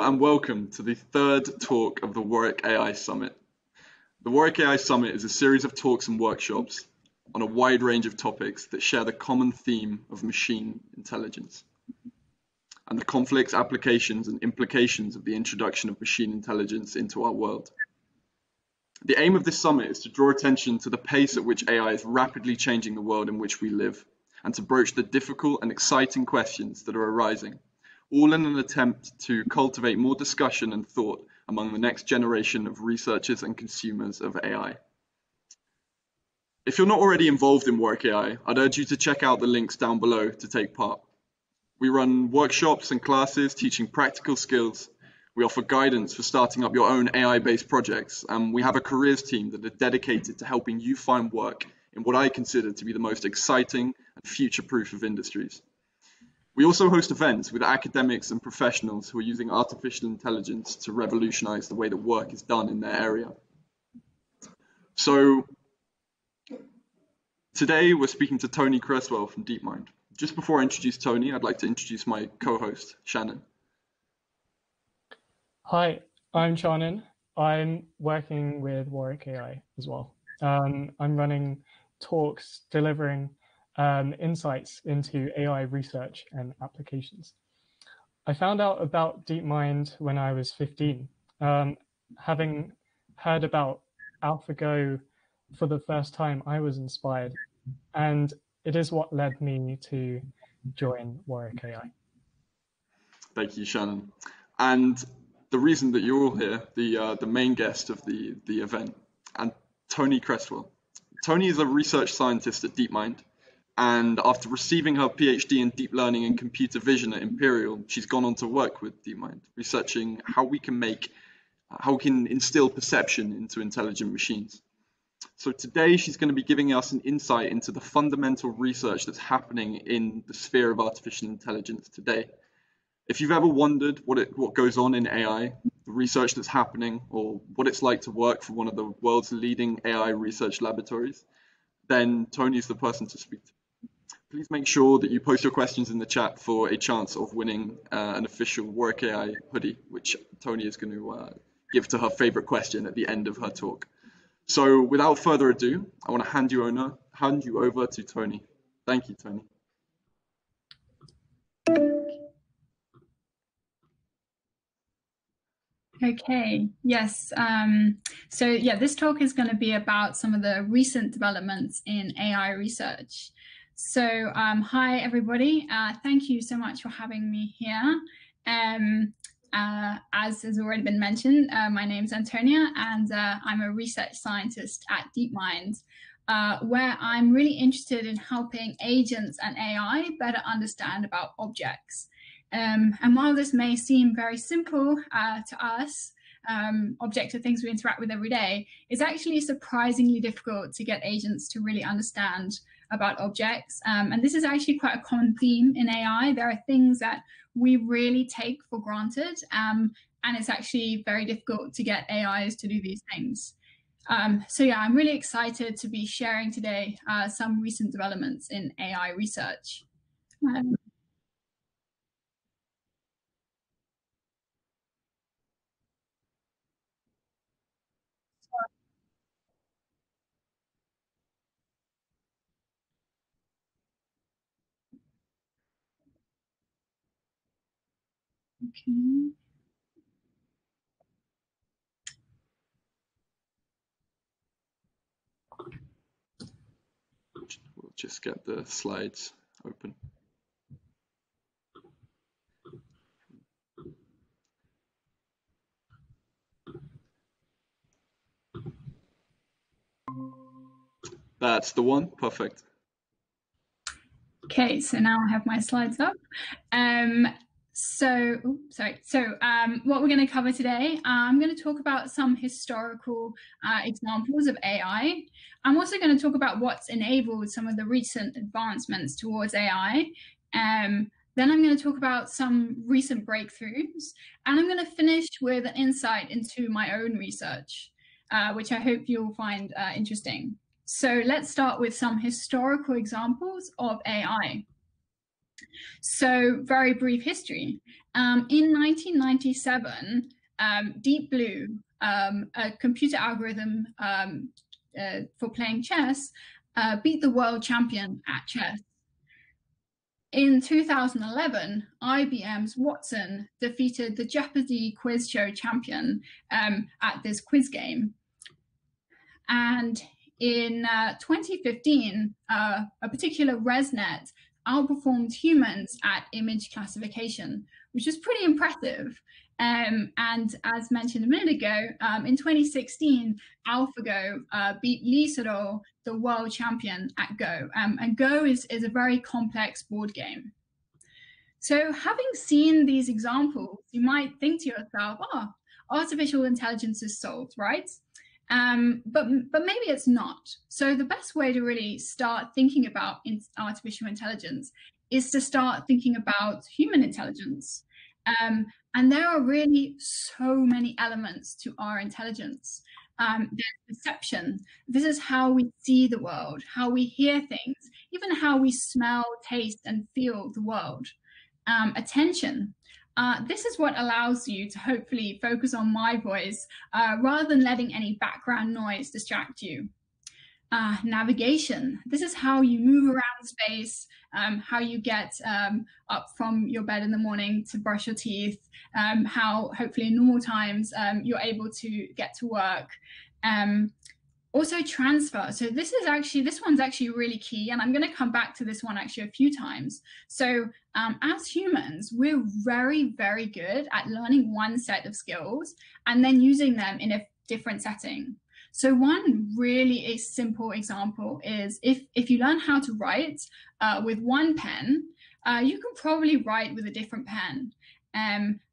and welcome to the third talk of the Warwick AI Summit. The Warwick AI Summit is a series of talks and workshops on a wide range of topics that share the common theme of machine intelligence and the conflicts, applications, and implications of the introduction of machine intelligence into our world. The aim of this summit is to draw attention to the pace at which AI is rapidly changing the world in which we live, and to broach the difficult and exciting questions that are arising, all in an attempt to cultivate more discussion and thought among the next generation of researchers and consumers of AI. If you're not already involved in Warwick AI, I'd urge you to check out the links down below to take part. We run workshops and classes teaching practical skills. We offer guidance for starting up your own AI-based projects, and we have a careers team that are dedicated to helping you find work in what I consider to be the most exciting and future-proof of industries. We also host events with academics and professionals who are using artificial intelligence to revolutionize the way that work is done in their area. So today we're speaking to Toni Creswell from DeepMind. Just before I introduce Toni, I'd like to introduce my co-host, Shannon. Hi, I'm Shannon. I'm working with Warwick AI as well. I'm running talks, delivering insights into AI research and applications. I found out about DeepMind when I was 15. Having heard about AlphaGo for the first time, I was inspired, and it is what led me to join Warwick AI. Thank you, Shannon. And the reason that you're all here, the main guest of the event, and Toni Creswell. Toni is a research scientist at DeepMind, and after receiving her PhD in deep learning and computer vision at Imperial, she's gone on to work with DeepMind, researching how we can instill perception into intelligent machines. So today she's going to be giving us an insight into the fundamental research that's happening in the sphere of artificial intelligence today. If you've ever wondered what goes on in AI, the research that's happening, or what it's like to work for one of the world's leading AI research laboratories, then Toni's the person to speak to. Please make sure that you post your questions in the chat for a chance of winning an official Warwick AI hoodie, which Toni is going to give to her favorite question at the end of her talk. So without further ado, I want to hand you over to Toni. Thank you, Toni. Okay, yes. So yeah, this talk is going to be about some of the recent developments in AI research. So hi, everybody. Thank you so much for having me here. As has already been mentioned, my name is Antonia, and I'm a research scientist at DeepMind, where I'm really interested in helping agents and AI better understand about objects. And while this may seem very simple to us, objects are things we interact with every day, it's actually surprisingly difficult to get agents to really understand about objects. And this is actually quite a common theme in AI. There are things that we really take for granted, and it's actually very difficult to get AIs to do these things. So yeah, I'm really excited to be sharing today some recent developments in AI research. Okay. We'll just get the slides open. That's the one. Perfect. Okay, so now I have my slides up. What we're going to cover today, I'm going to talk about some historical examples of AI. I'm also going to talk about what's enabled some of the recent advancements towards AI. Then I'm going to talk about some recent breakthroughs, and I'm going to finish with an insight into my own research, which I hope you'll find interesting. So let's start with some historical examples of AI. So very brief history. In 1997, Deep Blue, a computer algorithm for playing chess, beat the world champion at chess. In 2011, IBM's Watson defeated the Jeopardy quiz show champion at this quiz game. And in 2015, a particular ResNet outperformed humans at image classification, which is pretty impressive. And as mentioned a minute ago, in 2016, AlphaGo beat Lee Sedol, the world champion at Go. And Go is a very complex board game. So having seen these examples, you might think to yourself, oh, artificial intelligence is solved, right? But maybe it's not. So the best way to really start thinking about artificial intelligence is to start thinking about human intelligence. And there are really so many elements to our intelligence. There's perception. This is how we see the world, how we hear things, even how we smell, taste, and feel the world. Attention. This is what allows you to hopefully focus on my voice rather than letting any background noise distract you. Navigation. This is how you move around space, how you get up from your bed in the morning to brush your teeth, how hopefully in normal times you're able to get to work. Also transfer. So this one's actually really key, and I'm going to come back to this one actually a few times. So as humans, we're very, very good at learning one set of skills and then using them in a different setting. So one really simple example is if you learn how to write with one pen, you can probably write with a different pen.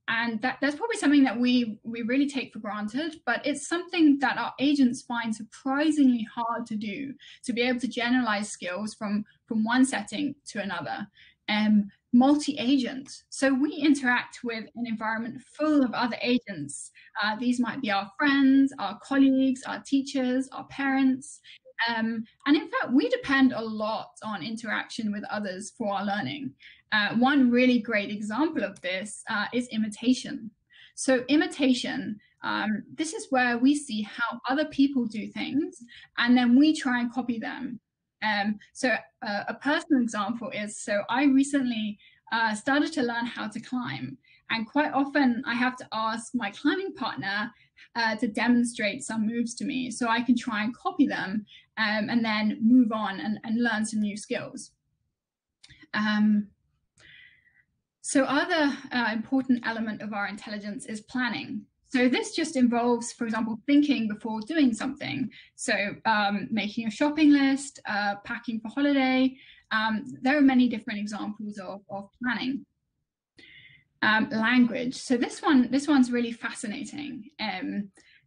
And that's probably something that we really take for granted, but it's something that our agents find surprisingly hard to do, to be able to generalize skills from one setting to another. Multi-agent. So we interact with an environment full of other agents. These might be our friends, our colleagues, our teachers, our parents. And in fact, we depend a lot on interaction with others for our learning. One really great example of this is imitation. So imitation, this is where we see how other people do things, and then we try and copy them. So a personal example is, so I recently started to learn how to climb, and quite often I have to ask my climbing partner to demonstrate some moves to me so I can try and copy them and then move on and learn some new skills. So other important element of our intelligence is planning. So this just involves, for example, thinking before doing something. So making a shopping list, packing for holiday. There are many different examples of planning. Language. So this one's really fascinating.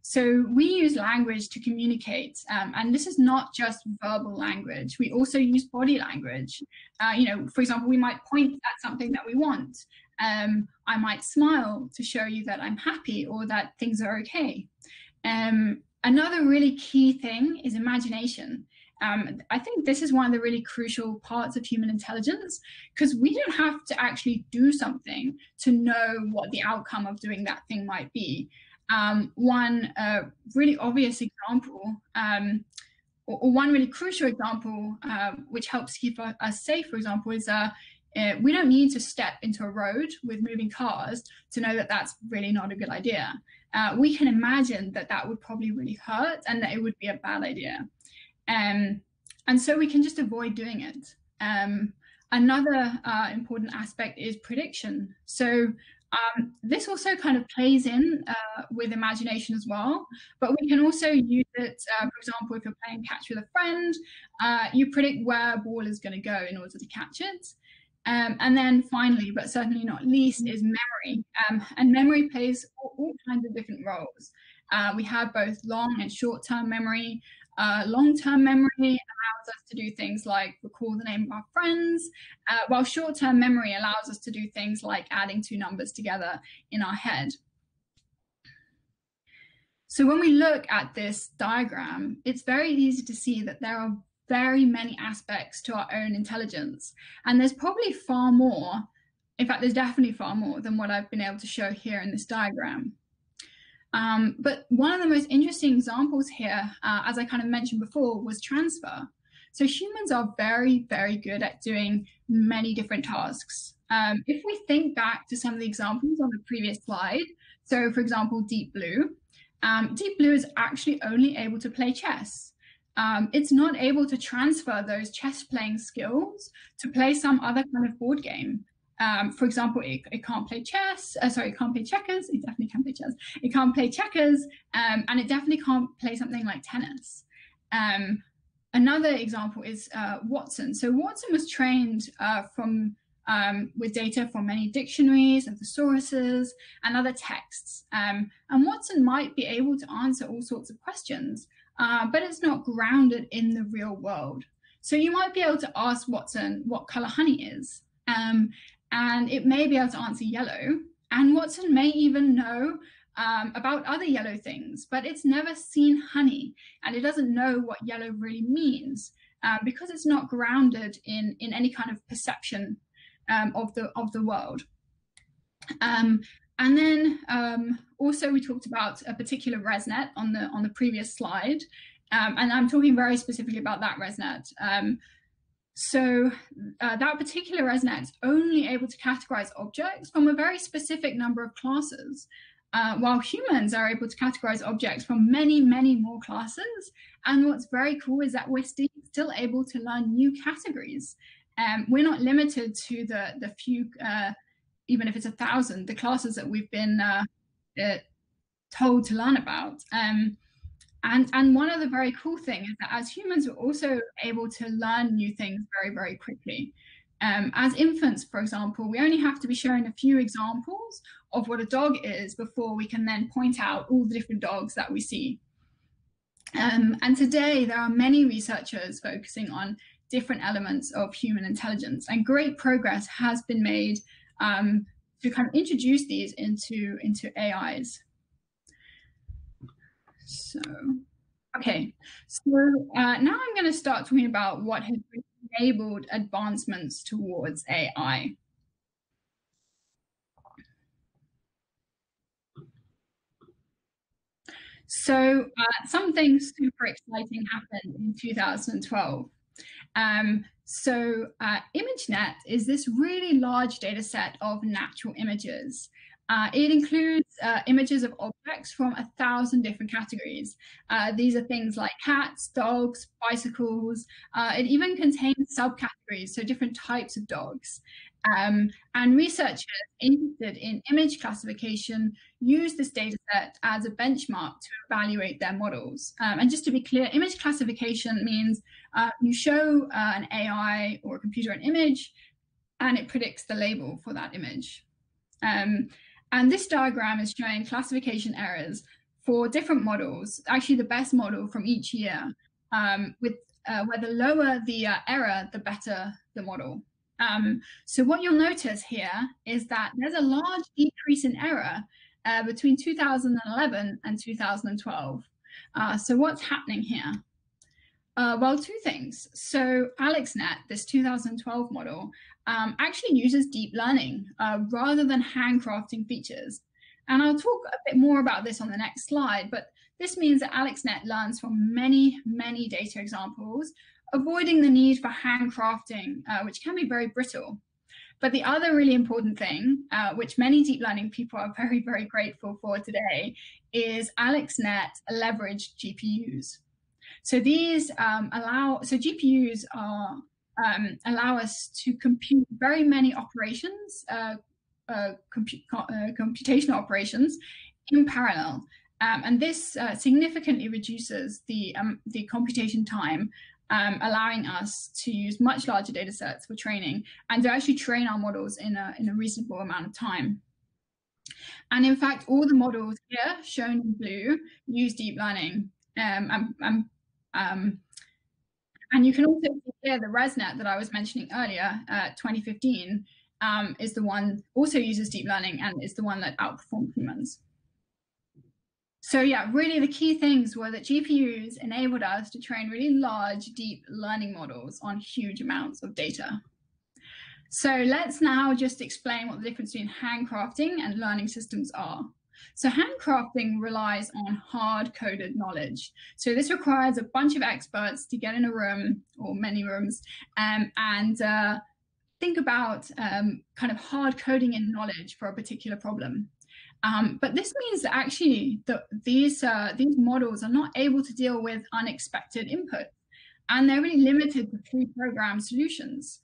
So we use language to communicate, and this is not just verbal language. We also use body language. For example, we might point at something that we want. I might smile to show you that I'm happy or that things are okay. Another really key thing is imagination. I think this is one of the really crucial parts of human intelligence, because we don't have to actually do something to know what the outcome of doing that thing might be. One really obvious example, or one really crucial example, which helps keep us safe, for example, is we don't need to step into a road with moving cars to know that that's really not a good idea. We can imagine that that would probably really hurt and that it would be a bad idea. And so we can just avoid doing it. Another important aspect is prediction. So this also kind of plays in with imagination as well, but we can also use it, for example, if you're playing catch with a friend, you predict where a ball is going to go in order to catch it. And then finally, but certainly not least, is memory. And memory plays all kinds of different roles. We have both long and short-term memory. Long-term memory allows us to do things like recall the name of our friends, while short-term memory allows us to do things like adding two numbers together in our head. So when we look at this diagram, it's very easy to see that there are very many aspects to our own intelligence. And there's probably far more, in fact, there's definitely far more than what I've been able to show here in this diagram. But one of the most interesting examples here, as I kind of mentioned before, was transfer. So humans are very, very good at doing many different tasks. If we think back to some of the examples on the previous slide, so for example, Deep Blue is actually only able to play chess. It's not able to transfer those chess playing skills to play some other kind of board game. For example, it can't play chess. Sorry, it can't play checkers. It definitely can play chess. It can't play checkers, and it definitely can't play something like tennis. Another example is Watson. So Watson was trained with data from many dictionaries and thesauruses and other texts. And Watson might be able to answer all sorts of questions, but it's not grounded in the real world. So you might be able to ask Watson what color honey is. And it may be able to answer yellow. And Watson may even know about other yellow things, but it's never seen honey, and it doesn't know what yellow really means because it's not grounded in any kind of perception of the world. And then also we talked about a particular ResNet on the previous slide, and I'm talking very specifically about that ResNet. So that particular ResNet is only able to categorize objects from a very specific number of classes, while humans are able to categorize objects from many, many more classes. And what's very cool is that we're still able to learn new categories. We're not limited to the few, even if it's 1,000, the classes that we've been told to learn about. And one of the very cool things is that as humans, we're also able to learn new things very, very quickly. As infants, for example, we only have to be showing a few examples of what a dog is before we can then point out all the different dogs that we see. And today, there are many researchers focusing on different elements of human intelligence, and great progress has been made to kind of introduce these into AIs. So, okay, so now I'm going to start talking about what has enabled advancements towards AI. So something super exciting happened in 2012. Imagenet is this really large data set of natural images. It includes images of objects from 1,000 different categories. These are things like cats, dogs, bicycles. It even contains subcategories, so different types of dogs. And researchers interested in image classification use this data set as a benchmark to evaluate their models. And just to be clear, image classification means you show an AI or a computer an image, and it predicts the label for that image. And this diagram is showing classification errors for different models, actually the best model from each year, with where the lower the error, the better the model. So what you'll notice here is that there's a large decrease in error between 2011 and 2012. So what's happening here? Well, two things. So AlexNet, this 2012 model, actually uses deep learning rather than handcrafting features. And I'll talk a bit more about this on the next slide, but this means that AlexNet learns from many, many data examples, avoiding the need for handcrafting, which can be very brittle. But the other really important thing, which many deep learning people are very, very grateful for today, is AlexNet leveraged GPUs. So these GPUs allow us to compute very many operations, computational operations in parallel. And this significantly reduces the computation time, allowing us to use much larger data sets for training and to actually train our models in a reasonable amount of time. And in fact, all the models here shown in blue use deep learning. And you can also see here the ResNet that I was mentioning earlier, 2015, is the one also uses deep learning and is the one that outperformed humans. So yeah, really the key things were that GPUs enabled us to train really large, deep learning models on huge amounts of data. So let's now just explain what the difference between handcrafting and learning systems are. So handcrafting relies on hard-coded knowledge. So this requires a bunch of experts to get in a room or many rooms and think about kind of hard coding in knowledge for a particular problem. But this means that actually these models are not able to deal with unexpected input, and they're really limited to pre-programmed solutions.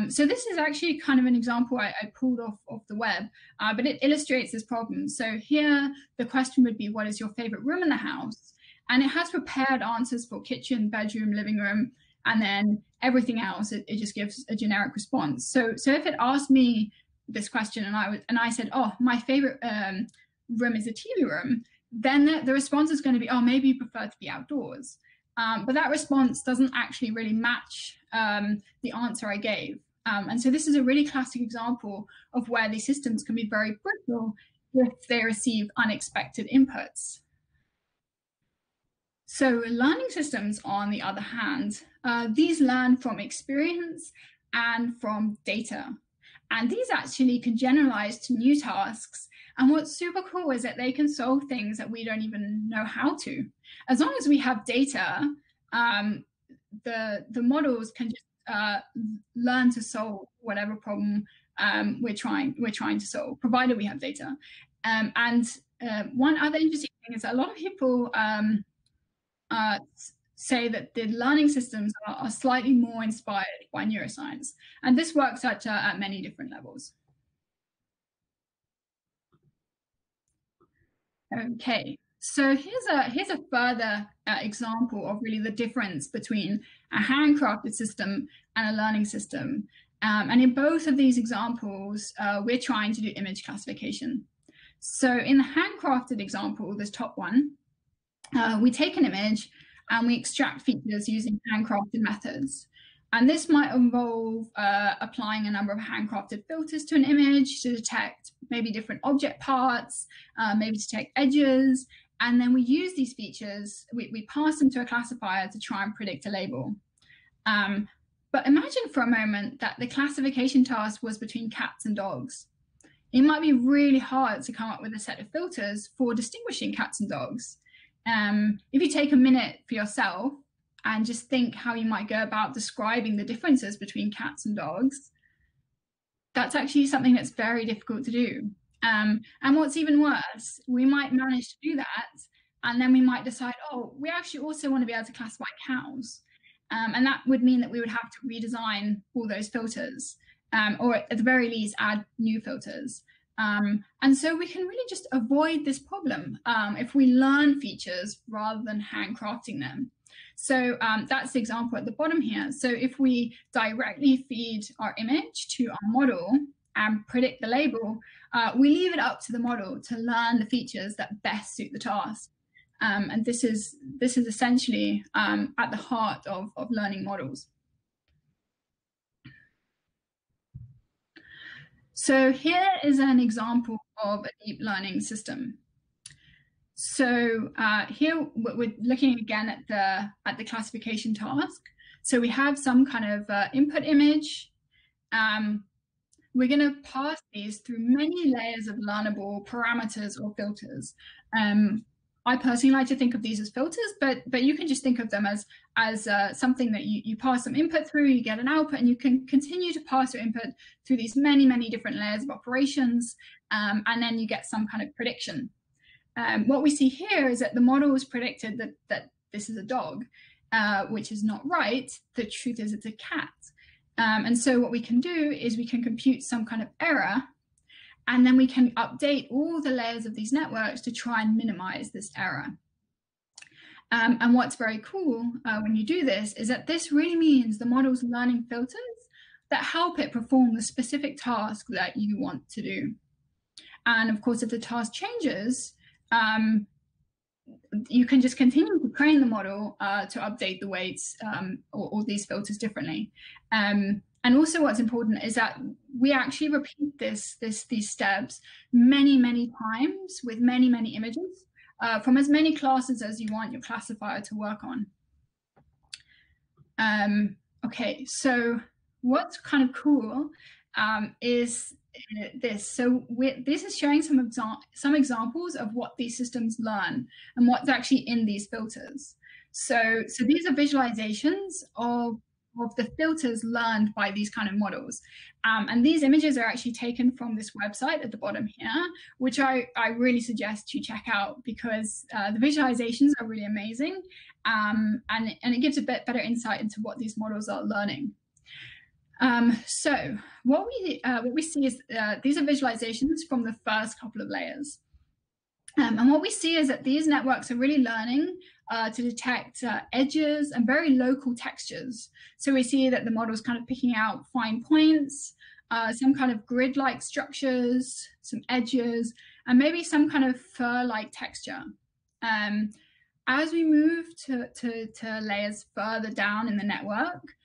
So this is actually kind of an example I pulled off the web, but it illustrates this problem. So here the question would be, what is your favorite room in the house? And it has prepared answers for kitchen, bedroom, living room, and then everything else, it just gives a generic response. So if it asked me this question and I said, oh, my favorite room is a TV room, then the response is going to be, oh, maybe you prefer to be outdoors. But that response doesn't actually really match the answer I gave. And so this is a really classic example of where these systems can be very brittle if they receive unexpected inputs. So learning systems, on the other hand, these learn from experience and from data. And these actually can generalize to new tasks. And what's super cool is that they can solve things that we don't even know how to. As long as we have data, the models can just learn to solve whatever problem we're trying to solve, provided we have data. And one other interesting thing is that a lot of people say that the learning systems are slightly more inspired by neuroscience, and this works at many different levels. Okay, so here's a further example of really the difference between a handcrafted system and a learning system. And in both of these examples, we're trying to do image classification. So in the handcrafted example, this top one, we take an image and we extract features using handcrafted methods. And this might involve applying a number of handcrafted filters to an image to detect maybe different object parts, maybe to detect edges. And then we use these features, we pass them to a classifier to try and predict a label. But imagine for a moment that the classification task was between cats and dogs. It might be really hard to come up with a set of filters for distinguishing cats and dogs. If you take a minute for yourself and just think how you might go about describing the differences between cats and dogs, that's actually something that's very difficult to do. And what's even worse, we might manage to do that, and then we might decide, oh, we actually also want to be able to classify cows. And that would mean that we would have to redesign all those filters, or at the very least add new filters. And so we can really just avoid this problem if we learn features rather than handcrafting them. So that's the example at the bottom here. So if we directly feed our image to our model and predict the label, we leave it up to the model to learn the features that best suit the task. And this is essentially at the heart of learning models. So here is an example of a deep learning system. So here we're looking again at the classification task. So we have some kind of input image. We're going to pass these through many layers of learnable parameters or filters. I personally like to think of these as filters, but you can just think of them as something that you pass some input through, you get an output, and you can continue to pass your input through these many, many different layers of operations, and then you get some kind of prediction. What we see here is that the model has predicted that this is a dog, which is not right. The truth is it's a cat. And so what we can do is we can compute some kind of error, and then we can update all the layers of these networks to try and minimize this error. And what's very cool when you do this is that this really means the model's learning filters that help it perform the specific task that you want to do. And of course, if the task changes, you can just continue to train the model to update the weights or these filters differently. And also what's important is that we actually repeat these steps many, many times with many, many images. from as many classes as you want your classifier to work on. Okay, so what's kind of cool is this. So this is showing some examples of what these systems learn and what's actually in these filters. So these are visualizations of the filters learned by these kind of models. And these images are actually taken from this website at the bottom here, which I really suggest you check out, because the visualizations are really amazing. And it gives a bit better insight into what these models are learning. So what we see is these are visualizations from the first couple of layers. And what we see is that these networks are really learning to detect edges and very local textures. So we see that the model is kind of picking out fine points, some kind of grid-like structures, some edges, and maybe some kind of fur-like texture. As we move to layers further down in the network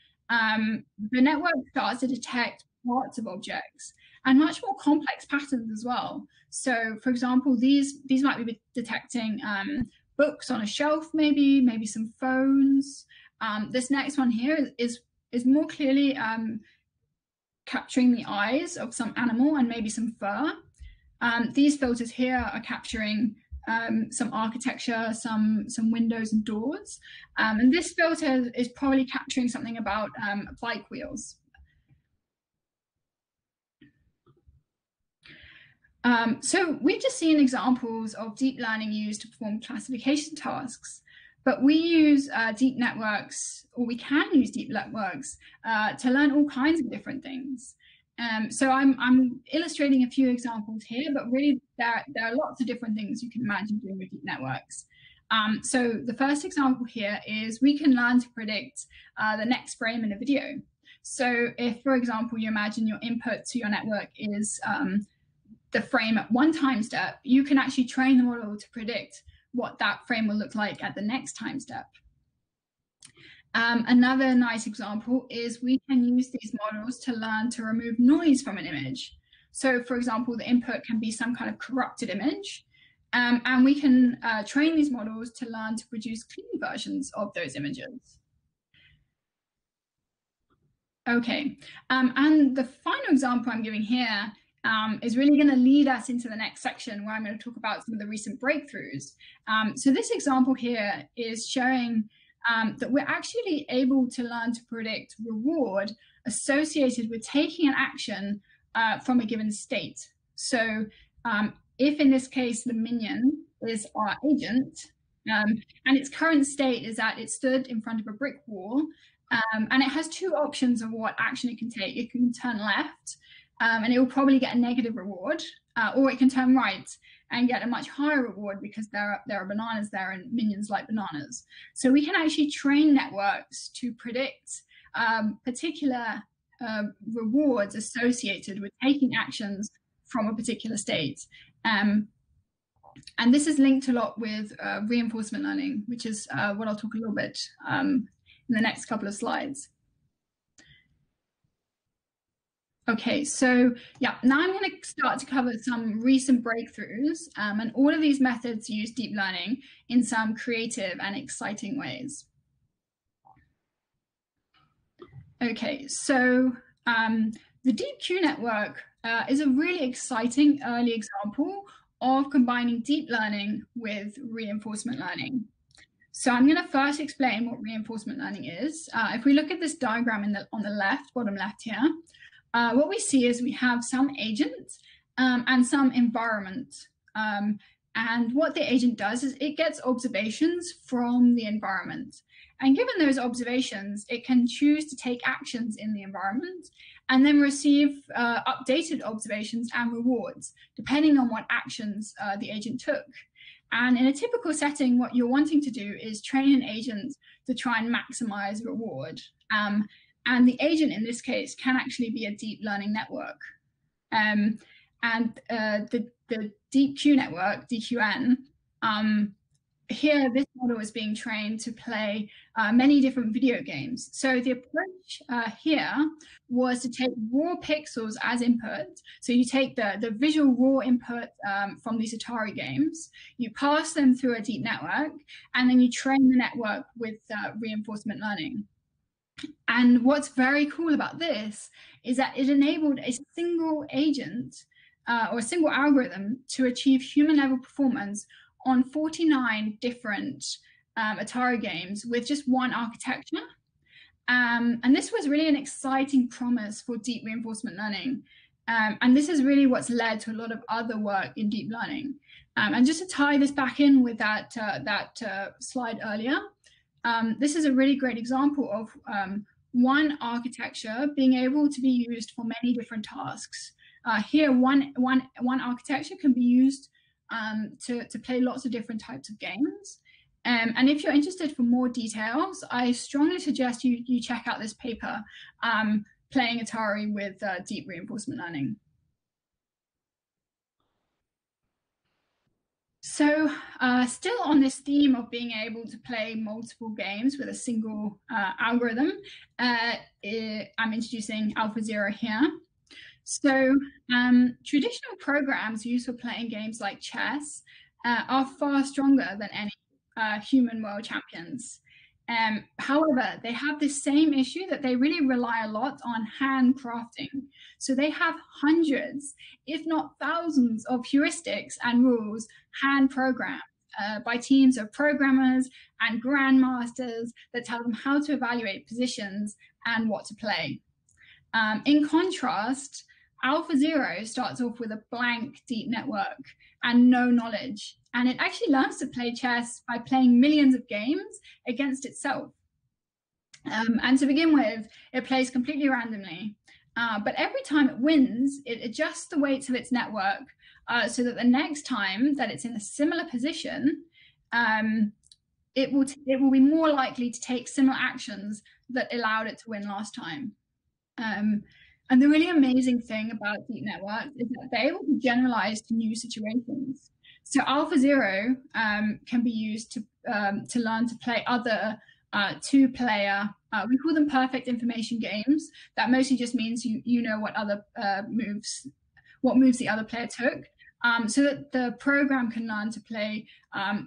starts to detect parts of objects and much more complex patterns as well. So, for example, these might be detecting books on a shelf, maybe some phones. This next one here is more clearly capturing the eyes of some animal and maybe some fur. These filters here are capturing some architecture, some windows and doors. And this filter is probably capturing something about bike wheels. So we've just seen examples of deep learning used to perform classification tasks, but we use deep networks, or we can use deep networks to learn all kinds of different things. So I'm illustrating a few examples here, but really there are lots of different things you can imagine doing with deep networks. So the first example here is we can learn to predict the next frame in a video. So if, for example, you imagine your input to your network is the frame at one time step, you can actually train the model to predict what that frame will look like at the next time step. Another nice example is we can use these models to learn to remove noise from an image. So, for example, the input can be some kind of corrupted image, and we can train these models to learn to produce clean versions of those images. Okay, and the final example I'm giving here is really going to lead us into the next section, where I'm going to talk about some of the recent breakthroughs. So this example here is showing that we're actually able to learn to predict reward associated with taking an action from a given state. So if in this case the minion is our agent, and its current state is that it stood in front of a brick wall, and it has two options of what action it can take. It can turn left, and it will probably get a negative reward, or it can turn right and get a much higher reward because there are bananas there and minions like bananas. So we can actually train networks to predict particular rewards associated with taking actions from a particular state. And this is linked a lot with reinforcement learning, which is what I'll talk a little bit in the next couple of slides. Okay, so yeah, now I'm going to start to cover some recent breakthroughs, and all of these methods use deep learning in some creative and exciting ways. Okay, so the DeepQ network is a really exciting early example of combining deep learning with reinforcement learning. So I'm going to first explain what reinforcement learning is. If we look at this diagram on the left, bottom left here, what we see is we have some agent and some environment. And what the agent does is it gets observations from the environment. And given those observations, it can choose to take actions in the environment and then receive updated observations and rewards, depending on what actions the agent took. And in a typical setting, what you're wanting to do is train an agent to try and maximize reward. And the agent in this case can actually be a deep learning network. The DeepQ network, DQN, here, this model is being trained to play many different video games. So the approach here was to take raw pixels as input. So you take the visual raw input from these Atari games, you pass them through a deep network, and then you train the network with reinforcement learning. And what's very cool about this is that it enabled a single agent or a single algorithm to achieve human level performance on 49 different Atari games with just one architecture. And this was really an exciting promise for deep reinforcement learning. And this is really what's led to a lot of other work in deep learning. And just to tie this back in with that slide earlier, this is a really great example of one architecture being able to be used for many different tasks. Here, one architecture can be used to play lots of different types of games. And if you're interested for more details, I strongly suggest you check out this paper, Playing Atari with Deep Reinforcement Learning. So still on this theme of being able to play multiple games with a single algorithm, I'm introducing AlphaZero here. So traditional programs used for playing games like chess are far stronger than any human world champions. However, they have this same issue that they really rely a lot on handcrafting. So they have hundreds, if not thousands, of heuristics and rules hand programmed by teams of programmers and grandmasters that tell them how to evaluate positions and what to play. In contrast, AlphaZero starts off with a blank deep network and no knowledge. And it actually learns to play chess by playing millions of games against itself. And to begin with, it plays completely randomly. But every time it wins, it adjusts the weights of its network so that the next time that it's in a similar position, it will be more likely to take similar actions that allowed it to win last time. And the really amazing thing about deep networks is that they're able to generalize to new situations. So AlphaZero can be used to learn to play other two-player, we call them perfect information games. That mostly just means you know what other moves the other player took. So that the program can learn to play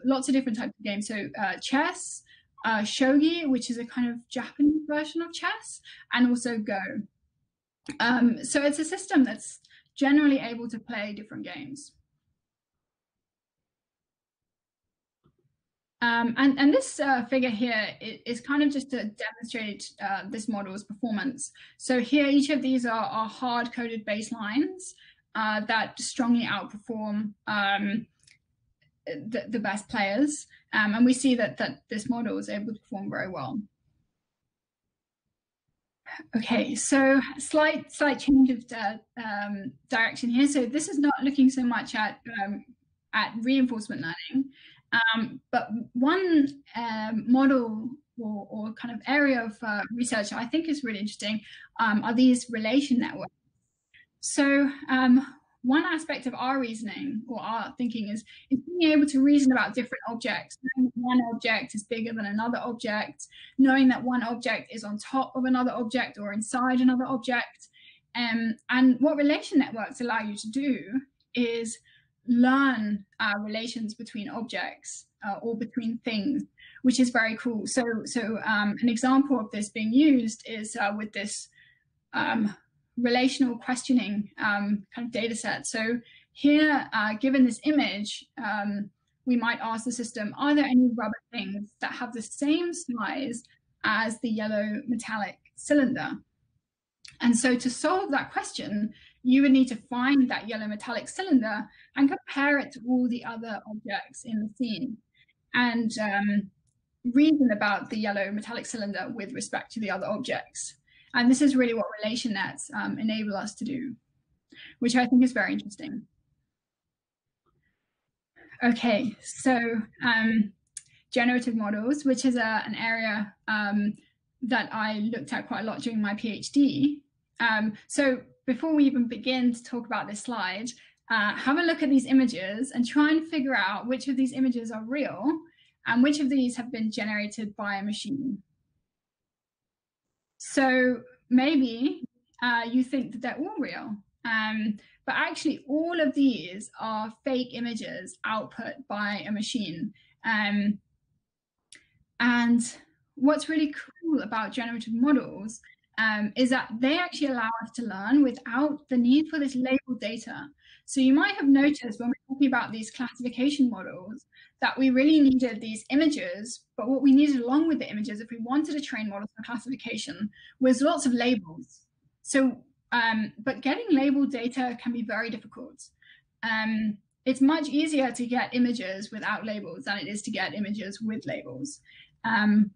lots of different types of games. So chess, shogi, which is a kind of Japanese version of chess, and also Go. So it's a system that's generally able to play different games. And this figure here is kind of just to demonstrate this model's performance. So here, each of these are hard-coded baselines that strongly outperform the best players. And we see that this model is able to perform very well. Okay, so slight change of direction here. So this is not looking so much at reinforcement learning, but one model or kind of area of research I think is really interesting are these relation networks. So one aspect of our reasoning or our thinking is being able to reason about different objects, knowing that one object is bigger than another object, knowing that one object is on top of another object or inside another object. And what relation networks allow you to do is learn relations between objects or between things, which is very cool. So an example of this being used is with this relational questioning kind of data set. So here, given this image, we might ask the system, are there any rubber things that have the same size as the yellow metallic cylinder? And so to solve that question, you would need to find that yellow metallic cylinder and compare it to all the other objects in the scene and reason about the yellow metallic cylinder with respect to the other objects. And this is really what relation nets enable us to do, which I think is very interesting. Okay, so generative models, which is an area that I looked at quite a lot during my PhD. So before we even begin to talk about this slide, have a look at these images and try and figure out which of these images are real and which of these have been generated by a machine. So maybe you think that they're all real, but actually all of these are fake images output by a machine. And what's really cool about generative models is that they actually allow us to learn without the need for this labeled data. So you might have noticed when we're talking about these classification models that we really needed these images, but what we needed along with the images, if we wanted to train models for classification, was lots of labels. So, but getting labeled data can be very difficult. It's much easier to get images without labels than it is to get images with labels. And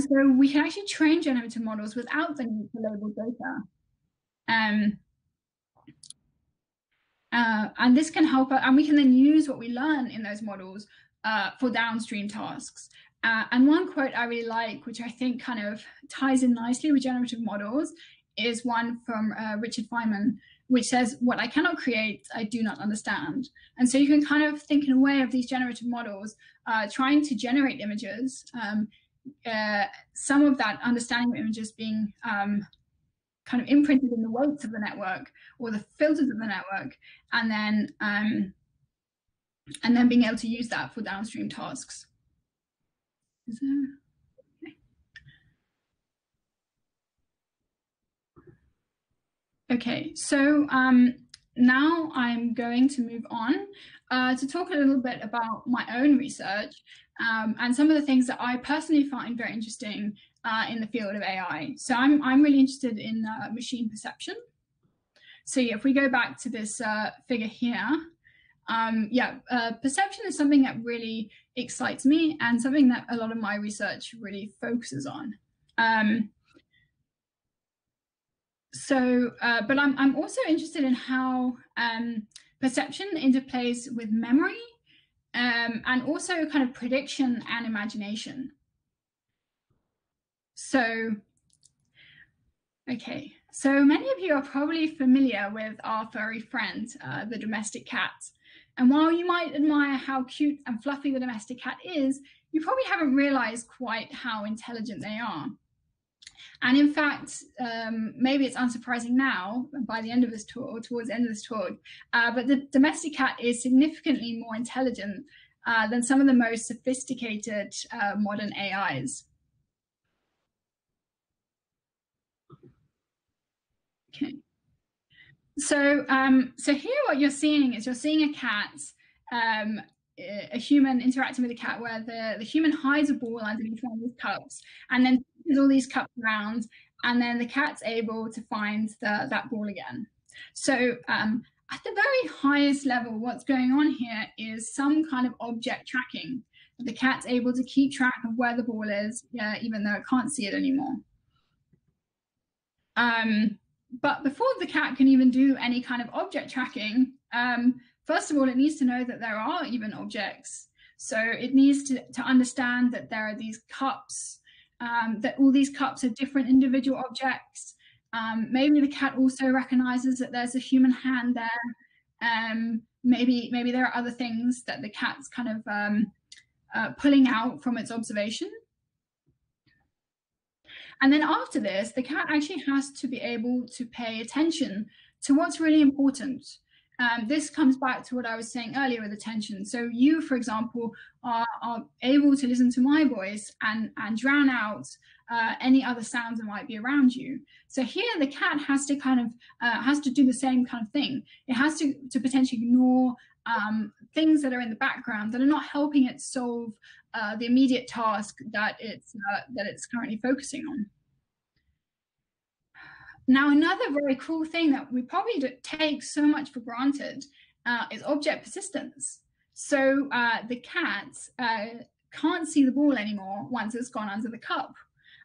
so we can actually train generative models without the need for labeled data. And this can help us, and we can then use what we learn in those models for downstream tasks. And one quote I really like, which I think kind of ties in nicely with generative models, is one from Richard Feynman, which says, "What I cannot create, I do not understand." And so you can kind of think in a way of these generative models trying to generate images, some of that understanding of images being kind of imprinted in the weights of the network or the filters of the network, and then being able to use that for downstream tasks. Is there... Okay, so now I'm going to move on to talk a little bit about my own research and some of the things that I personally find very interesting in the field of AI. So I'm really interested in machine perception. So yeah, if we go back to this figure here, perception is something that really excites me and something that a lot of my research really focuses on. But I'm also interested in how perception interplays with memory and also kind of prediction and imagination. So, okay, so many of you are probably familiar with our furry friend, the domestic cat. And while you might admire how cute and fluffy the domestic cat is, you probably haven't realized quite how intelligent they are. And in fact, maybe it's unsurprising now by the end of this talk, or towards the end of this talk, but the domestic cat is significantly more intelligent than some of the most sophisticated modern AIs. Okay. So, so here what you're seeing is you're seeing a cat, a human interacting with a cat, where the human hides a ball underneath one of these cups and then pushes all these cups around, and then the cat's able to find that ball again. So at the very highest level, what's going on here is some kind of object tracking. The cat's able to keep track of where the ball is, even though it can't see it anymore. But before the cat can even do any kind of object tracking, first of all, it needs to know that there are even objects. So it needs to understand that there are these cups, that all these cups are different individual objects. Maybe the cat also recognizes that there's a human hand there. Maybe there are other things that the cat's kind of pulling out from its observation. And then after this, the cat actually has to be able to pay attention to what's really important. This comes back to what I was saying earlier with attention. So you, for example, are able to listen to my voice and drown out any other sounds that might be around you. So here the cat has to kind of has to do the same kind of thing. It has to potentially ignore things that are in the background that are not helping it solve the immediate task that it's currently focusing on. Now, another very cool thing that we probably take so much for granted is object persistence. So the cat can't see the ball anymore once it's gone under the cup.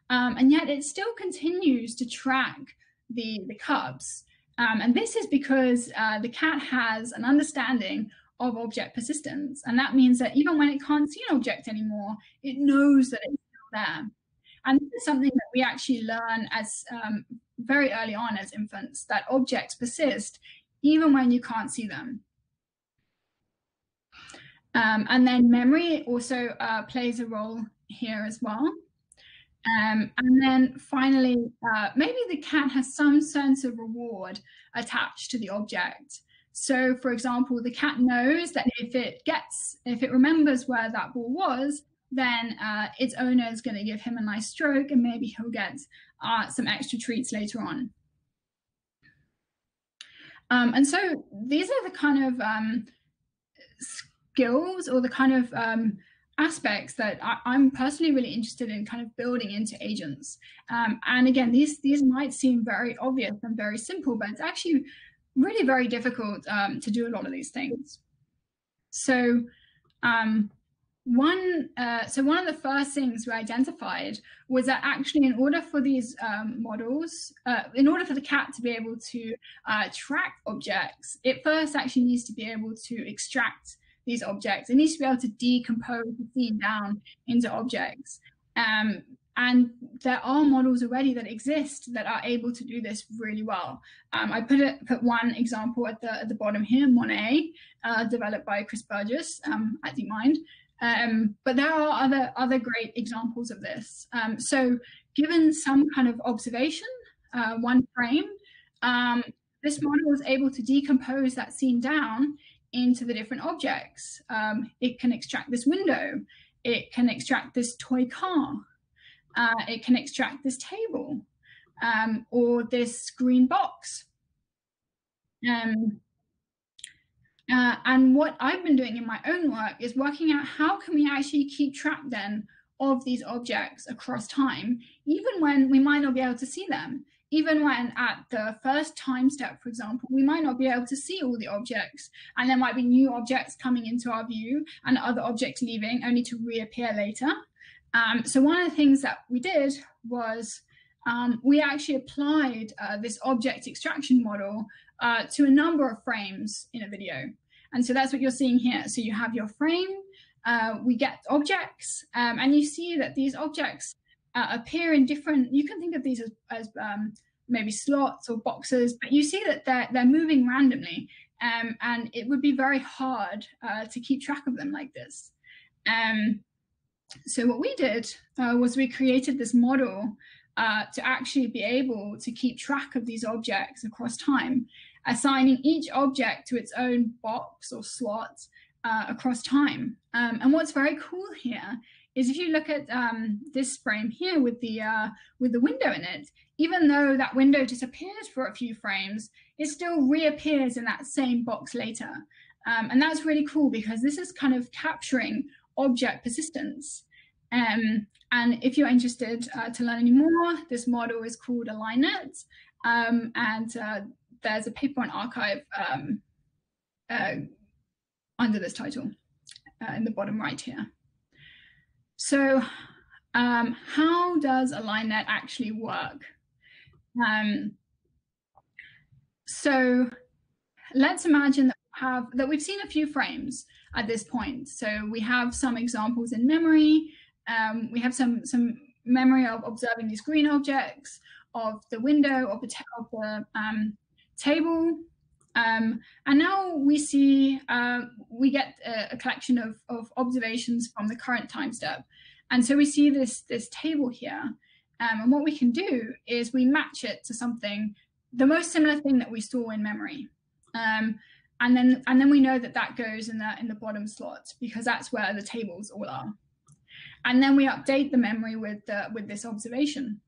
And yet it still continues to track the cups. And this is because the cat has an understanding of object persistence. And that means that even when it can't see an object anymore, it knows that it's still there. And this is something that we actually learn as very early on as infants, that objects persist even when you can't see them. And then memory also plays a role here as well. And then finally, maybe the cat has some sense of reward attached to the object. So for example, the cat knows that if it remembers where that ball was, then its owner is going to give him a nice stroke, and maybe he'll get some extra treats later on. And so these are the kind of skills, or the kind of aspects that I'm personally really interested in kind of building into agents. And again, these might seem very obvious and very simple, but it's actually really very difficult to do a lot of these things. So one of the first things we identified was that actually, in order for these models, in order for the cat to be able to track objects, it first actually needs to be able to extract these objects. It needs to be able to decompose the scene down into objects. And there are models already that exist that are able to do this really well. I put one example at the bottom here, Monet, developed by Chris Burgess at DeepMind. But there are other great examples of this. So given some kind of observation, one frame, this model is able to decompose that scene down into the different objects. It can extract this window. It can extract this toy car. It can extract this table, or this green box. And what I've been doing in my own work is working out how can we actually keep track then of these objects across time, even when we might not be able to see them. Even when at the first time step, for example, we might not be able to see all the objects, and there might be new objects coming into our view and other objects leaving, only to reappear later. So one of the things that we did was we actually applied this object extraction model to a number of frames in a video. And so that's what you're seeing here. So you have your frame, we get objects, and you see that these objects appear in different, you can think of these as maybe slots or boxes, but you see that they're moving randomly, and it would be very hard to keep track of them like this. So what we did was we created this model to actually be able to keep track of these objects across time, assigning each object to its own box or slot across time. And what's very cool here is if you look at this frame here with the window in it, even though that window disappears for a few frames, it still reappears in that same box later. And that's really cool because this is kind of capturing object persistence. And if you're interested to learn any more, this model is called Imagenet, and there's a paper on arXiv under this title in the bottom right here. So how does Imagenet actually work? So let's imagine that we've seen a few frames at this point. So we have some examples in memory. We have some memory of observing these green objects, of the window, of the table. And now we see, we get a collection of observations from the current time step. And so we see this table here. And what we can do is we match it to something, the most similar thing that we saw in memory. And then we know that goes in the bottom slot because that's where the tables all are. And then we update the memory with this observation.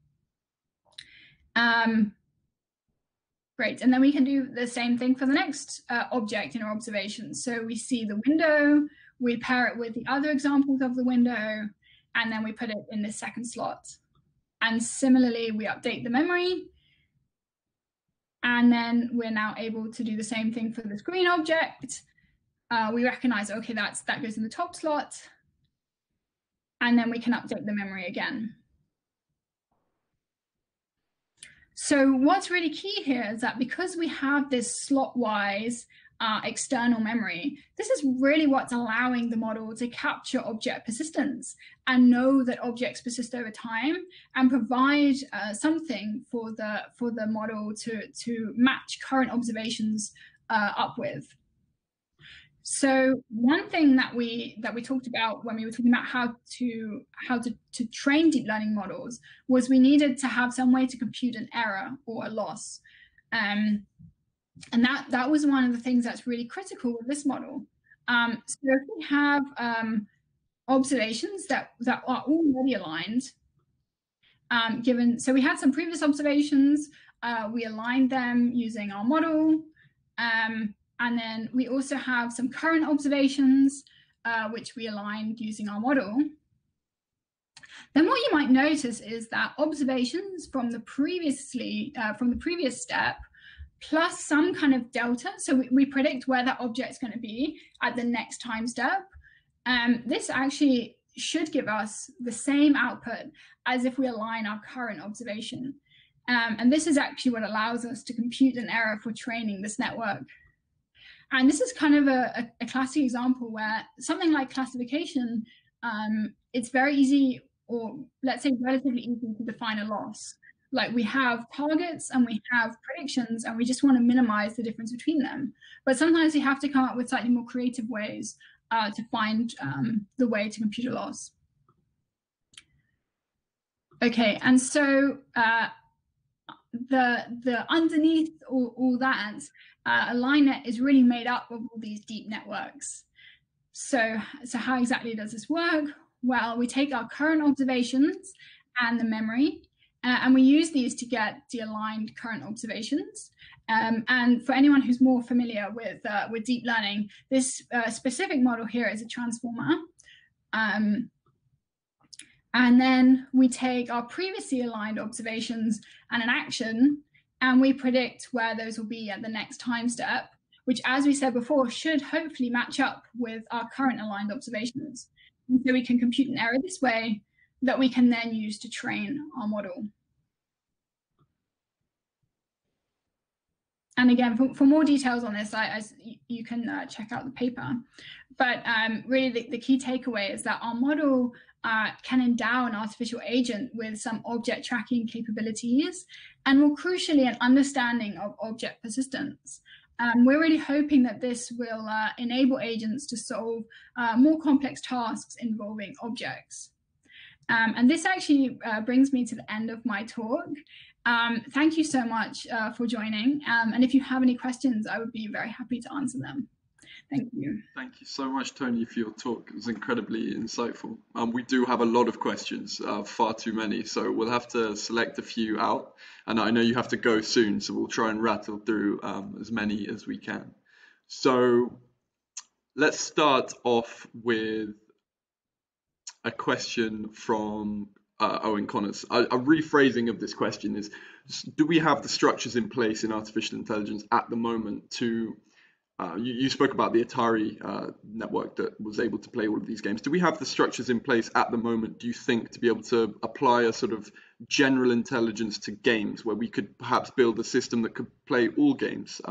Great, and then we can do the same thing for the next object in our observation. So we see the window, we pair it with the other examples of the window, and then we put it in the second slot. And similarly, we update the memory. And then we're now able to do the same thing for this green object. We recognize, okay, that goes in the top slot. And then we can update the memory again. So what's really key here is that because we have this slot-wise external memory, this is really what's allowing the model to capture object persistence and know that objects persist over time and provide something for the model to match current observations up with. So one thing that we talked about when we were talking about how to train deep learning models was we needed to have some way to compute an error or a loss, and that was one of the things that's really critical with this model. So if we have observations that are already aligned, so we had some previous observations, we aligned them using our model. And then we also have some current observations, which we aligned using our model. Then what you might notice is that observations from the previous step, plus some kind of delta, so we predict where that object's going to be at the next time step. This actually should give us the same output as if we align our current observation. And this is actually what allows us to compute an error for training this network. And this is kind of a classic example where something like classification, it's very easy, or let's say relatively easy, to define a loss. Like we have targets and we have predictions and we just want to minimize the difference between them. But sometimes we have to come up with slightly more creative ways to find the way to compute a loss. Okay, and so the underneath all that, AlignNet is really made up of all these deep networks. So how exactly does this work? Well, we take our current observations and the memory, and we use these to get the aligned current observations. And for anyone who's more familiar with deep learning, this specific model here is a transformer. And then we take our previously aligned observations and an action, and we predict where those will be at the next time step, which, as we said before, should hopefully match up with our current aligned observations. And so we can compute an error this way that we can then use to train our model. And again, for more details on this, you can check out the paper. But really, the key takeaway is that our model can endow an artificial agent with some object tracking capabilities, and more crucially, an understanding of object persistence. We're really hoping that this will enable agents to solve more complex tasks involving objects. And this actually brings me to the end of my talk. Thank you so much for joining. And if you have any questions, I would be very happy to answer them. Thank you. Thank you so much, Toni, for your talk. It was incredibly insightful. We do have a lot of questions, far too many, so we'll have to select a few out. And I know you have to go soon, so we'll try and rattle through as many as we can. So let's start off with a question from Owen Connors. A rephrasing of this question is, do we have the structures in place in artificial intelligence at the moment to you spoke about the Atari network that was able to play all of these games. Do we have the structures in place at the moment, do you think, to be able to apply a sort of general intelligence to games where we could perhaps build a system that could play all games?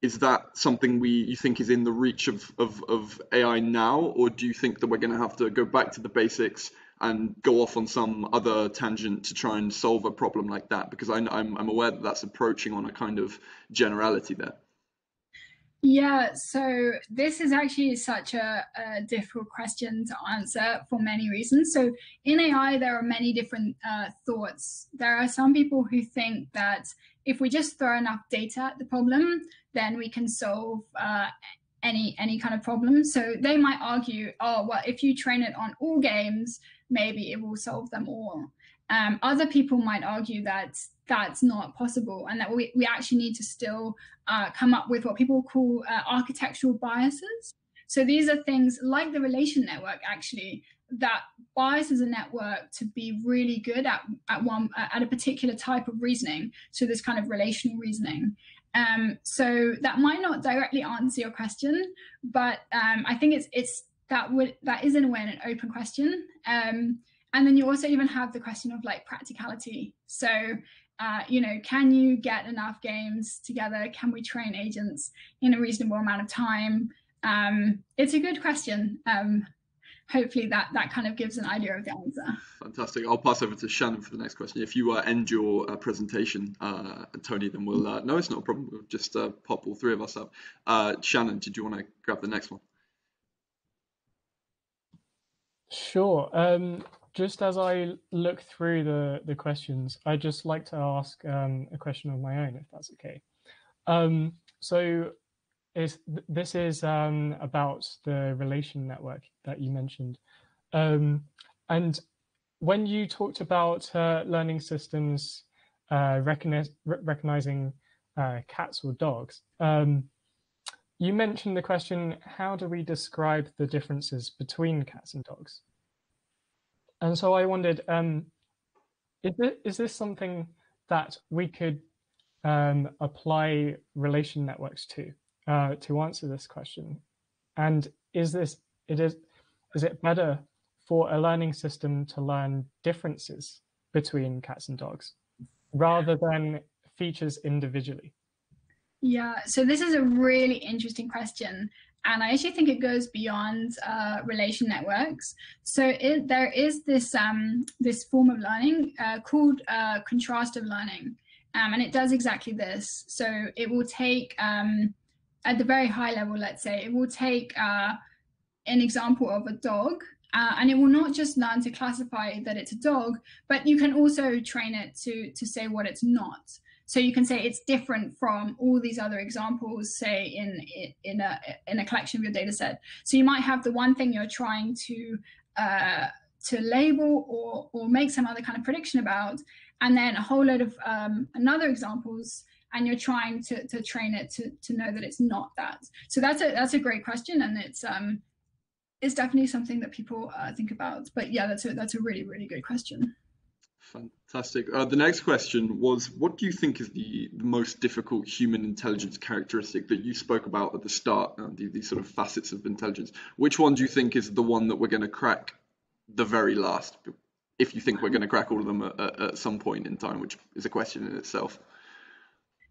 Is that something you think is in the reach of AI now, or do you think that we're going to have to go back to the basics and go off on some other tangent to try and solve a problem like that? Because I'm aware that that's approaching on a kind of generality there. Yeah, so this is actually such a difficult question to answer for many reasons. So in AI, there are many different thoughts. There are some people who think that if we just throw enough data at the problem, then we can solve any kind of problem. So they might argue, oh, well, if you train it on all games, maybe it will solve them all. Other people might argue that that's not possible, and that we actually need to still come up with what people call architectural biases. So these are things like the relation network, actually, that biases a network to be really good at a particular type of reasoning. So this kind of relational reasoning. So that might not directly answer your question, but I think that is in a way an open question. And then you also even have the question of like practicality. So, can you get enough games together? Can we train agents in a reasonable amount of time? It's a good question. hopefully that kind of gives an idea of the answer. Fantastic. I'll pass over to Shannon for the next question. If you end your presentation, Toni, then we'll, no, it's not a problem. We'll just pop all three of us up. Shannon, did you want to grab the next one? Sure. Just as I look through the questions, I'd just like to ask a question of my own, if that's okay. So this is about the relation network that you mentioned. And when you talked about learning systems recognizing cats or dogs, you mentioned the question, how do we describe the differences between cats and dogs? And so I wondered, is this something that we could apply relation networks to answer this question? And is it better for a learning system to learn differences between cats and dogs rather than features individually? Yeah, so this is a really interesting question. And I actually think it goes beyond relation networks. So there is this form of learning called contrastive learning. And it does exactly this. So it will take, at the very high level, let's say, it will take an example of a dog, and it will not just learn to classify that it's a dog, but you can also train it to say what it's not. So you can say it's different from all these other examples, say in a collection of your data set. So you might have the one thing you're trying to label or make some other kind of prediction about, and then a whole load of another examples, and you're trying to train it to know that it's not that. So that's a great question, and it's definitely something that people think about. But yeah, that's a really, really good question. Fantastic. The next question was, what do you think is the most difficult human intelligence characteristic that you spoke about at the start, these sort of facets of intelligence? Which one do you think is the one that we're going to crack the very last, if you think we're going to crack all of them at some point in time, which is a question in itself?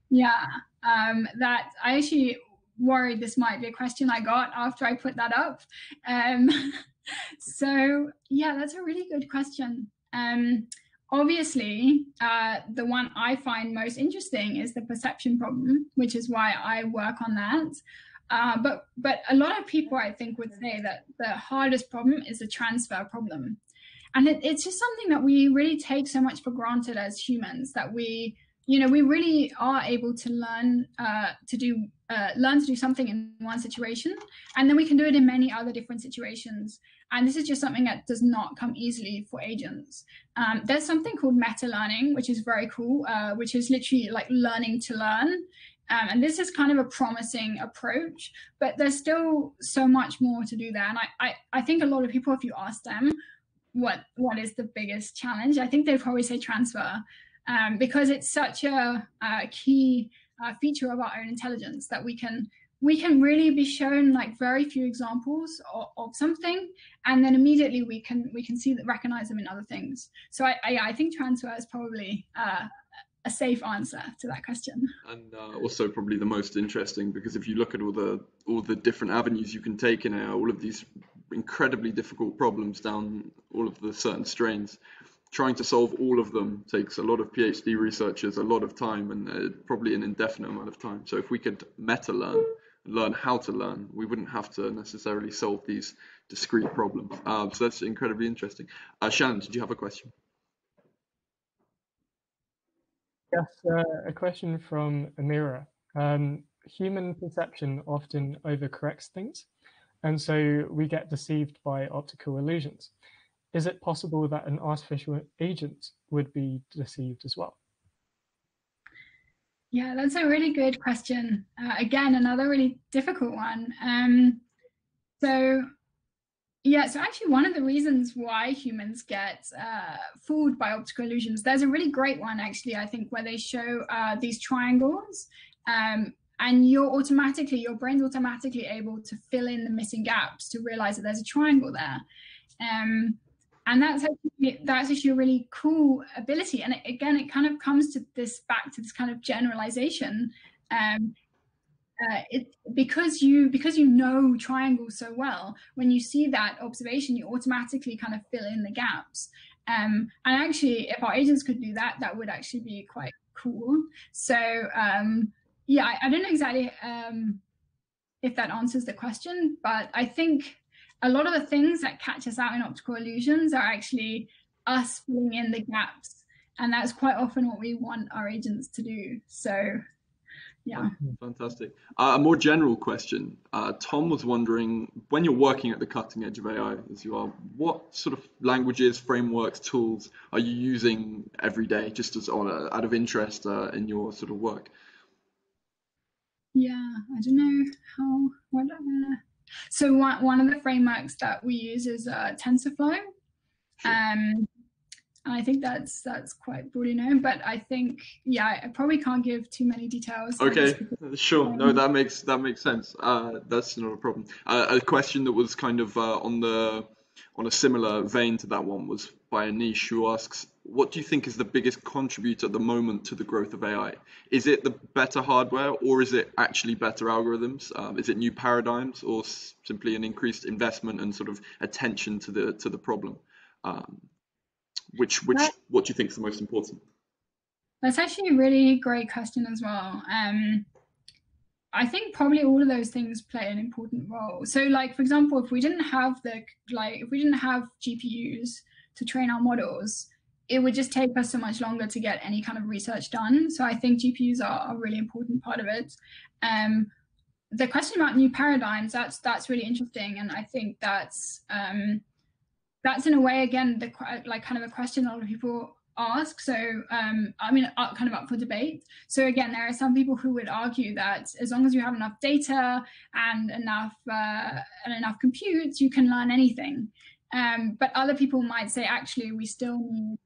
Yeah, that I actually worried this might be a question I got after I put that up. So yeah, that's a really good question. Obviously, the one I find most interesting is the perception problem, which is why I work on that. But a lot of people, I think, would say that the hardest problem is the transfer problem. And it's just something that we really take so much for granted as humans, that we really are able to learn to do something in one situation, and then we can do it in many other different situations. And this is just something that does not come easily for agents. There's something called meta learning, which is very cool, which is literally like learning to learn. And this is kind of a promising approach, but there's still so much more to do there. And I think a lot of people, if you ask them what is the biggest challenge, I think they'd probably say transfer. Because it's such a key feature of our own intelligence that we can really be shown like very few examples of something, and then immediately we can recognize them in other things. So I think transfer is probably a safe answer to that question. And also probably the most interesting, because if you look at all the different avenues you can take in all of these incredibly difficult problems down all of the certain strains, trying to solve all of them takes a lot of PhD researchers, a lot of time, and probably an indefinite amount of time. So if we could meta learn how to learn, we wouldn't have to necessarily solve these discrete problems. So that's incredibly interesting. Shannon, did you have a question? Yes, a question from Amira. Human perception often overcorrects things, and so we get deceived by optical illusions. Is it possible that an artificial agent would be deceived as well? Yeah, that's a really good question. Again, another really difficult one. So actually one of the reasons why humans get fooled by optical illusions, there's a really great one actually, I think, where they show these triangles, and your brain's automatically able to fill in the missing gaps to realize that there's a triangle there. And that's actually a really cool ability. And again, it kind of comes to back to this kind of generalization. because you know triangles so well, when you see that observation, you automatically kind of fill in the gaps. And actually, if our agents could do that, that would actually be quite cool. So yeah, I don't know exactly if that answers the question, but I think a lot of the things that catch us out in optical illusions are actually us filling in the gaps, and that's quite often what we want our agents to do. So yeah. Fantastic. A more general question. Tom was wondering, when you're working at the cutting edge of AI, as you are, what sort of languages, frameworks, tools are you using every day, just as out of interest in your sort of work? Yeah, I don't know so one of the frameworks that we use is TensorFlow. Sure. And I think that's quite broadly known, but I think, yeah, I probably can't give too many details. Okay, sure. No, that makes sense. That's not a problem. A question that was kind of on a similar vein to that one was by Anish, who asks, what do you think is the biggest contributor at the moment to the growth of AI? Is it the better hardware, or is it actually better algorithms? Is it new paradigms, or simply an increased investment and sort of attention to the problem? What do you think is the most important? That's actually a really great question as well. I think probably all of those things play an important role. So, like, for example, if we didn't have GPUs to train our models, it would just take us so much longer to get any kind of research done. So I think GPUs are a really important part of it. The question about new paradigms, that's really interesting, and I think that's in a way, again, kind of a question a lot of people ask. So I mean, kind of up for debate. So again, there are some people who would argue that as long as you have enough data and enough compute, you can learn anything. But other people might say, actually, we still need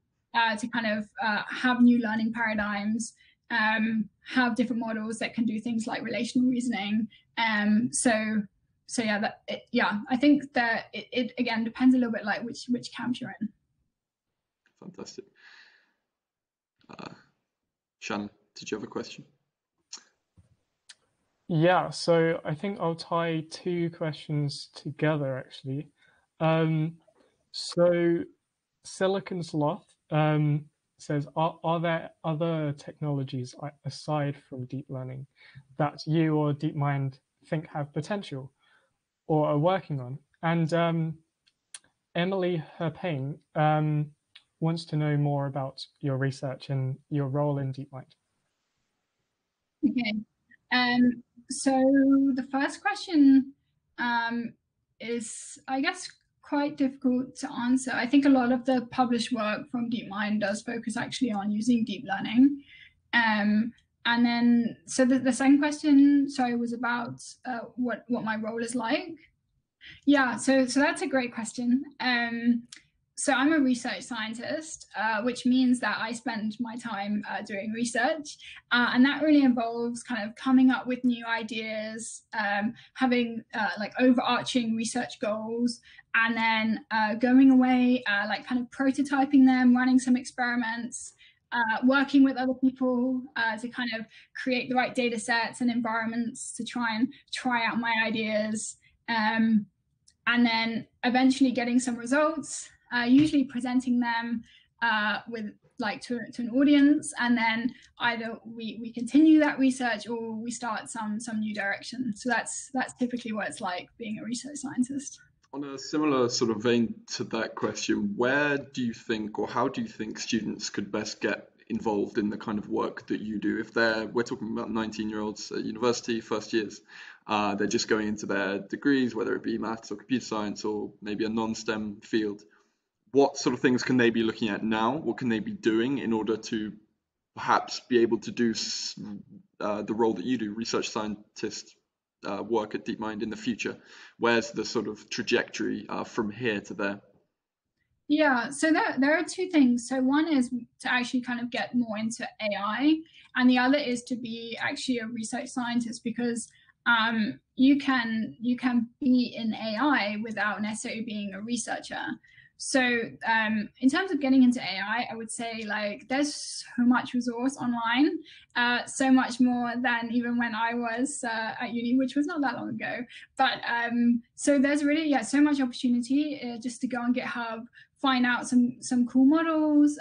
to kind of have new learning paradigms, have different models that can do things like relational reasoning. So yeah, I think that it again depends a little bit like which camp you're in. Fantastic. Shannon, did you have a question? Yeah, so I think I'll tie two questions together actually. So Silicon Sloth says, are there other technologies aside from deep learning that you or DeepMind think have potential or are working on? And Emily Herpain wants to know more about your research and your role in DeepMind. Okay. So the first question is, I guess, quite difficult to answer. I think a lot of the published work from DeepMind does focus actually on using deep learning. And then, so the second question, sorry, was about what my role is like. Yeah, so that's a great question. So I'm a research scientist, which means that I spend my time doing research, and that really involves kind of coming up with new ideas, having like overarching research goals, and then going away, like kind of prototyping them, running some experiments, working with other people to kind of create the right data sets and environments to try out my ideas, and then eventually getting some results. Usually presenting them with to an audience, and then either we continue that research or we start some new direction. So that's typically what it's like being a research scientist. On a similar sort of vein to that question, where do you think, or how do you think students could best get involved in the kind of work that you do? If we're talking about 19-year-olds at university, first years, they're just going into their degrees, whether it be maths or computer science or maybe a non-STEM field. What sort of things can they be looking at now? What can they be doing in order to perhaps be able to do the role that you do, research scientist work at DeepMind in the future? Where's the sort of trajectory from here to there? Yeah, so there are two things. So one is to actually kind of get more into AI, and the other is to be actually a research scientist, because you can be in AI without necessarily being a researcher. So in terms of getting into AI, I would say like there's so much resource online, so much more than even when I was at uni, which was not that long ago. But so there's really so much opportunity just to go on GitHub, find out some cool models.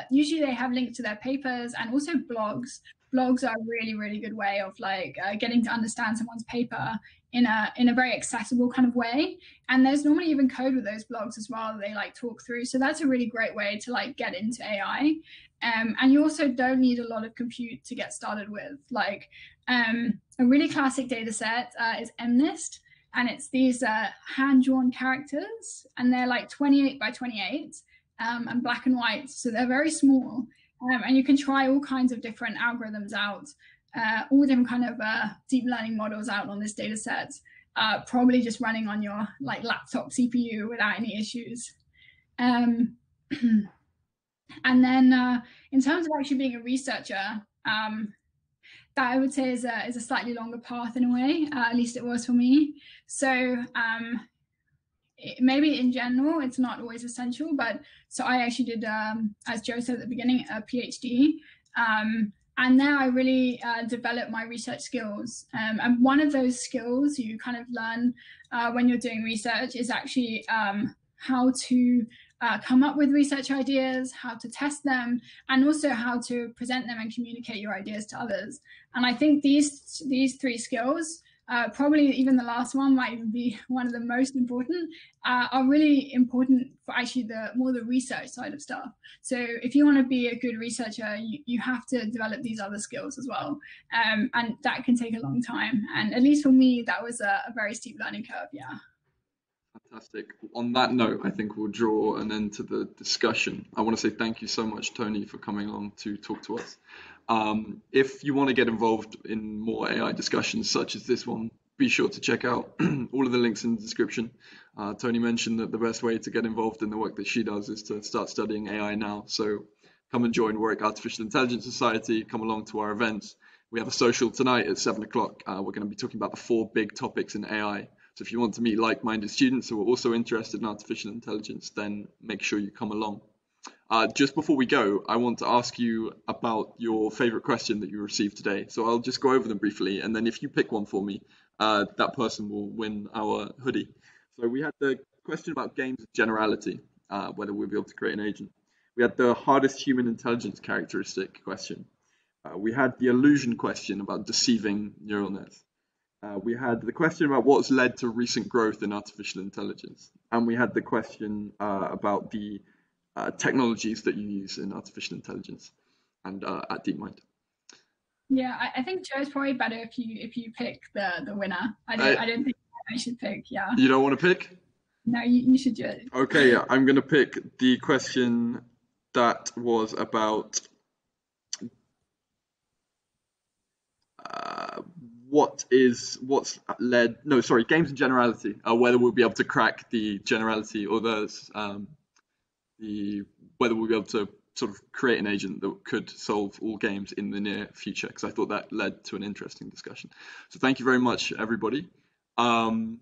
Usually they have links to their papers and also blogs. Blogs are a really good way of like getting to understand someone's paper in a very accessible kind of way. And there's normally even code with those blogs as well that they like talk through. So that's a really great way to like get into AI. And you also don't need a lot of compute to get started with. Like a really classic data set is MNIST. And it's these hand-drawn characters, and they're like 28 by 28 and black and white. So they're very small. And you can try all kinds of different algorithms out, all different kind of deep learning models out on this data set, probably just running on your like laptop CPU without any issues. And then in terms of actually being a researcher, that I would say is a slightly longer path in a way, at least it was for me. So maybe in general, it's not always essential, but so I actually did, as Joe said at the beginning, a PhD. And there I really developed my research skills. And one of those skills you kind of learn when you're doing research is actually how to come up with research ideas, how to test them, and also how to present them and communicate your ideas to others. And I think these three skills, probably even the last one might even be one of the most important, are really important for actually the research side of stuff. So if you want to be a good researcher, you have to develop these other skills as well. And that can take a long time. And at least for me, that was a very steep learning curve, yeah. Fantastic. On that note, I think we'll draw an end to the discussion. I want to say thank you so much, Toni, for coming along to talk to us. If you want to get involved in more AI discussions such as this one, be sure to check out all of the links in the description. Toni mentioned that the best way to get involved in the work that she does is to start studying AI now. So come and join Warwick Artificial Intelligence Society, come along to our events. We have a social tonight at 7 o'clock. We're going to be talking about the 4 big topics in AI. So if you want to meet like-minded students who are also interested in artificial intelligence, then make sure you come along. Just before we go, I want to ask you about your favorite question that you received today. So I'll just go over them briefly, and then if you pick one for me, that person will win our hoodie. So we had the question about games generality, whether we'll be able to create an agent. We had the hardest human intelligence characteristic question. We had the illusion question about deceiving neural nets. We had the question about what's led to recent growth in artificial intelligence. And we had the question about the technologies that you use in artificial intelligence and at DeepMind. Yeah, I think Joe's probably better if you pick the winner. I don't think I should pick, yeah. You don't want to pick? No, you should do it. Okay, yeah, I'm going to pick the question that was about games in generality, whether we'll be able to crack the generality or whether we'll be able to sort of create an agent that could solve all games in the near future, because I thought that led to an interesting discussion. So thank you very much, everybody. And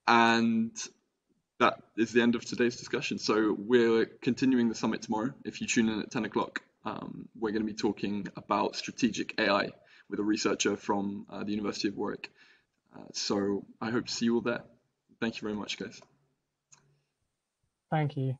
that is the end of today's discussion. So we're continuing the summit tomorrow. If you tune in at 10 o'clock, we're going to be talking about strategic AI with a researcher from the University of Warwick. So I hope to see you all there. Thank you very much, guys. Thank you.